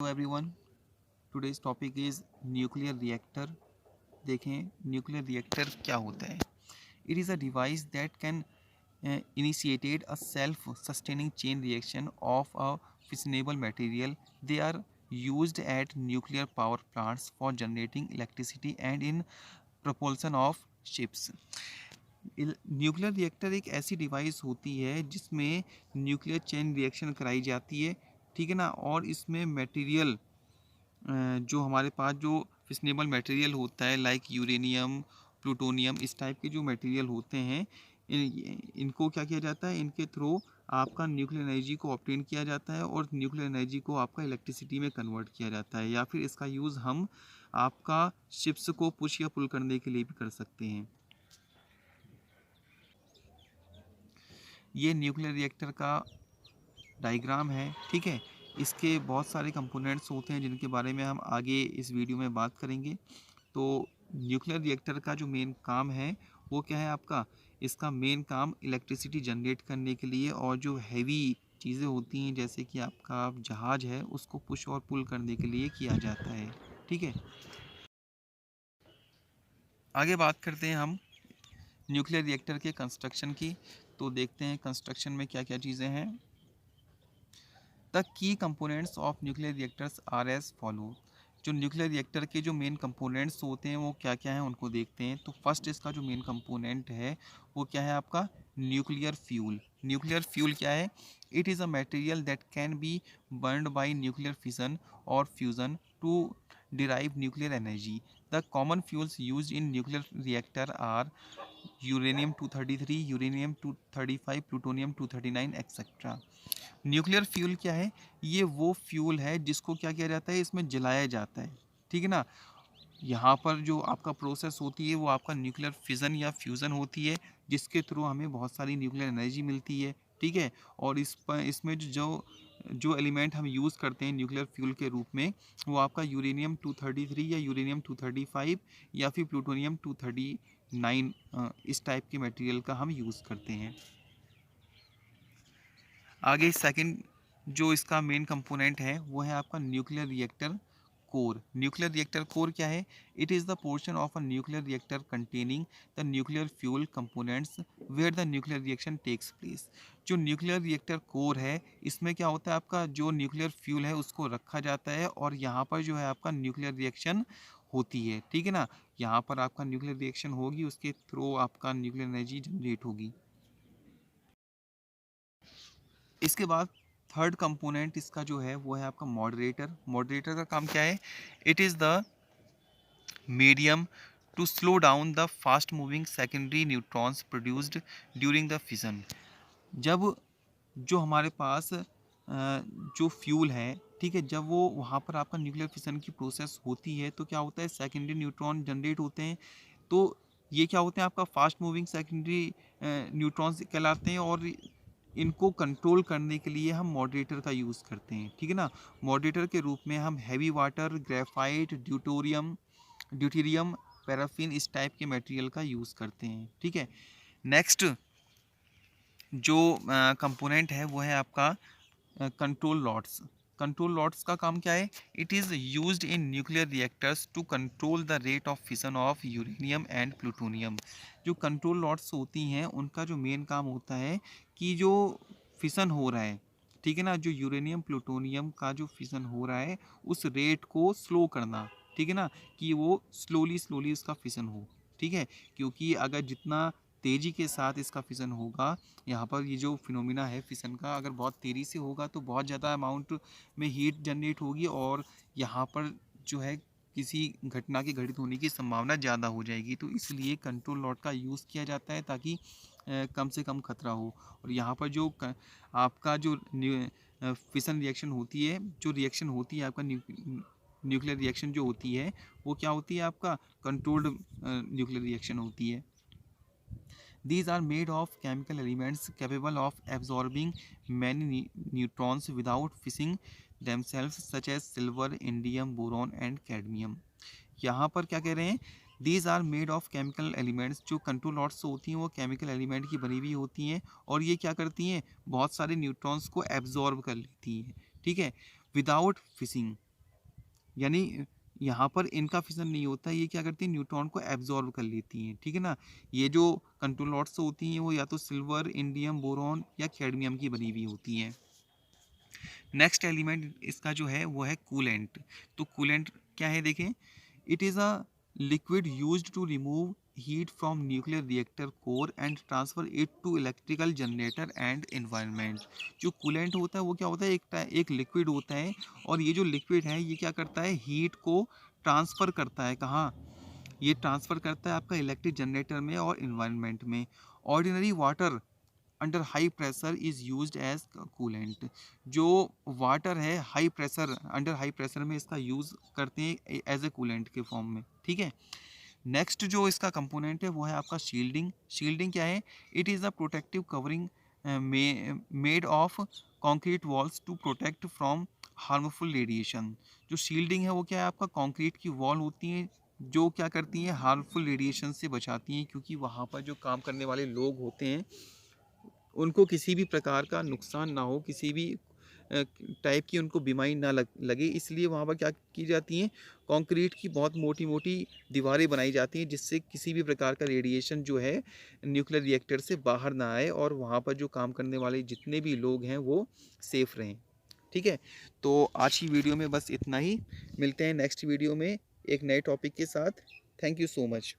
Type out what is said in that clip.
Hello everyone, today's topic is nuclear reactor. देखें nuclear reactor क्या होता है। It is a device that can initiated a self-sustaining chain reaction of a fissionable material. They are used at nuclear power plants for generating electricity and in propulsion of ships. Nuclear reactor एक ऐसी device होती है जिसमें nuclear chain reaction कराई जाती है, ठीक है ना। और इसमें मटेरियल जो हमारे पास जो फिशनेबल मटेरियल होता है लाइक यूरेनियम, प्लूटोनियम, इस टाइप के जो मटेरियल होते हैं इनको क्या किया जाता है, इनके थ्रू आपका न्यूक्लियर एनर्जी को ऑब्टेन किया जाता है और न्यूक्लियर एनर्जी को आपका इलेक्ट्रिसिटी में कन्वर्ट किया जाता है, या फिर इसका यूज़ हम आपका शिप्स को पुश या पुल करने के लिए भी कर सकते हैं। ये न्यूक्लियर रिएक्टर का डायग्राम है, ठीक है। इसके बहुत सारे कंपोनेंट्स होते हैं जिनके बारे में हम आगे इस वीडियो में बात करेंगे। तो न्यूक्लियर रिएक्टर का जो मेन काम है वो क्या है आपका, इसका मेन काम इलेक्ट्रिसिटी जनरेट करने के लिए और जो हैवी चीज़ें होती हैं जैसे कि आपका जहाज है उसको पुश और पुल करने के लिए किया जाता है, ठीक है। आगे बात करते हैं हम न्यूक्लियर रिएक्टर के कंस्ट्रक्शन की। तो देखते हैं कंस्ट्रक्शन में क्या क्या चीज़ें हैं। The key components of nuclear reactors are as follow. जो न्यूक्लियर रिएक्टर के जो मेन कंपोनेंट्स होते हैं वो क्या क्या हैं उनको देखते हैं। तो फर्स्ट इसका जो मेन कंपोनेंट है वो क्या है आपका, न्यूक्लियर फ्यूल। न्यूक्लियर फ्यूल क्या है, it is a material that can be burned by nuclear fission और fusion to derive nuclear energy. The common fuels used in nuclear reactor are uranium 233, uranium 235, plutonium 239 etcetera. Nuclear fuel क्या है, ये वो fuel है जिसको क्या किया जाता है, इसमें जलाया जाता है, ठीक है ना। यहाँ पर जो आपका प्रोसेस होती है वो आपका न्यूक्लियर फिजन या फ्यूज़न होती है जिसके थ्रू हमें बहुत सारी न्यूक्लियर एनर्जी मिलती है, ठीक है। और इसमें जो जो एलिमेंट हम यूज़ करते हैं न्यूक्लियर फ्यूल के रूप में वो आपका यूरेनियम 233 या यूरेनियम 235 या फिर प्लूटोनियम 239, इस टाइप के मटेरियल का हम यूज़ करते हैं। आगे सेकंड जो इसका मेन कंपोनेंट है वो है आपका nuclear reactor core. Nuclear reactor core क्या है, it is the portion of a nuclear reactor containing the nuclear fuel components where the nuclear reaction takes place. जो न्यूक्लियर रिएक्टर कोर है इसमें क्या होता है, आपका जो न्यूक्लियर फ्यूल है उसको रखा जाता है और यहाँ पर जो है आपका न्यूक्लियर रिएक्शन होती है, ठीक है ना। यहाँ पर आपका न्यूक्लियर रिएक्शन होगी, उसके थ्रू आपका न्यूक्लियर एनर्जी जनरेट होगी। इसके बाद थर्ड कंपोनेंट इसका जो है वो है आपका मॉडरेटर। मॉडरेटर का काम क्या है, it is the medium to slow down the fast moving secondary neutrons produced during the fission. जब जो हमारे पास जो फ्यूल है, ठीक है, जब वो वहाँ पर आपका न्यूक्लियर फिशन की प्रोसेस होती है तो क्या होता है, सेकेंडरी न्यूट्रॉन जनरेट होते हैं। तो ये क्या होते हैं, आपका फास्ट मूविंग सेकेंडरी न्यूट्रॉन्स कहलाते हैं और इनको कंट्रोल करने के लिए हम मॉडरेटर का यूज़ करते हैं, ठीक है ना। मॉडरेटर के रूप में हम heavy water, graphite, deuterium, paraffin, इस टाइप के मटेरियल का यूज़ करते हैं, ठीक है। नेक्स्ट जो कंपोनेंट है वो है आपका कंट्रोल लॉट्स। कंट्रोल लॉट्स का काम क्या है, it is used in nuclear reactors to control the rate of fission of uranium and plutonium. जो कंट्रोल लॉट्स होती हैं उनका जो मेन काम होता है कि जो फिशन हो रहा है, ठीक है ना, जो यूरेनियम प्लूटोनियम का जो फिशन हो रहा है उस रेट को स्लो करना, ठीक है ना, कि वो स्लोली स्लोली उसका फिशन हो, ठीक है। क्योंकि अगर जितना तेज़ी के साथ इसका फिशन होगा, यहाँ पर ये जो फिनोमिना है फिशन का, अगर बहुत तेज़ी से होगा तो बहुत ज़्यादा अमाउंट में हीट जनरेट होगी और यहाँ पर जो है किसी घटना के घटित होने की संभावना ज़्यादा हो जाएगी। तो इसलिए कंट्रोल लॉट का यूज़ किया जाता है ताकि कम से कम खतरा हो। और यहाँ पर जो आपका जो फिशन रिएक्शन होती है, जो रिएक्शन होती है आपका न्यूक्लियर रिएक्शन जो होती है वो क्या होती है, आपका कंट्रोल्ड न्यूक्लियर रिएक्शन होती है। These are made of chemical elements capable of absorbing many neutrons without fissing themselves, such as silver, indium, boron and cadmium. यहाँ पर क्या कह रहे हैं, These are made of chemical elements। जो कंट्रोल लॉट्स होती हैं वो केमिकल एलिमेंट की बनी हुई होती हैं और ये क्या करती हैं, बहुत सारे न्यूट्रॉन्स को एब्जॉर्ब कर लेती हैं, ठीक है, विदाउट फिशिंग। यानी यहाँ पर इनका फिशन नहीं होता, ये क्या करती है, न्यूट्रॉन को एब्जॉर्ब कर लेती हैं, ठीक है ना। ये जो कंट्रोल रॉड्स होती हैं वो या तो सिल्वर, इंडियम, बोरॉन या कैडमियम की बनी हुई होती हैं। नेक्स्ट एलिमेंट इसका जो है वो है कूलेंट। तो कूलेंट क्या है देखें, it is a liquid used to remove heat from nuclear reactor core and transfer it to electrical generator and environment. जो कूलेंट होता है वो क्या होता है, एक लिक्विड होता है, और ये जो लिक्विड है ये क्या करता है, हीट को ट्रांसफ़र करता है कहाँ, ये ट्रांसफ़र करता है आपका इलेक्ट्रिक जनरेटर में और इन्वायरमेंट में। Ordinary water under high pressure is used as coolant. जो वाटर है high pressure, under high pressure में इसका यूज़ करते हैं एज ए कूलेंट के फॉर्म में, ठीक है। नेक्स्ट जो इसका कंपोनेंट है वो है आपका शील्डिंग। शील्डिंग क्या है, it is a protective covering made of concrete walls to protect from harmful radiation. जो शील्डिंग है वो क्या है, आपका कंक्रीट की वॉल होती है जो क्या करती हैं, हार्मफुल रेडिएशन से बचाती हैं, क्योंकि वहाँ पर जो काम करने वाले लोग होते हैं उनको किसी भी प्रकार का नुकसान ना हो, किसी भी टाइप की उनको बीमारी ना लगे, इसलिए वहाँ पर क्या की जाती हैं, कंक्रीट की बहुत मोटी मोटी दीवारें बनाई जाती हैं जिससे किसी भी प्रकार का रेडिएशन जो है न्यूक्लियर रिएक्टर से बाहर ना आए और वहाँ पर जो काम करने वाले जितने भी लोग हैं वो सेफ रहें, ठीक है। तो आज की वीडियो में बस इतना ही, मिलते हैं नेक्स्ट वीडियो में एक नए टॉपिक के साथ। Thank you so much.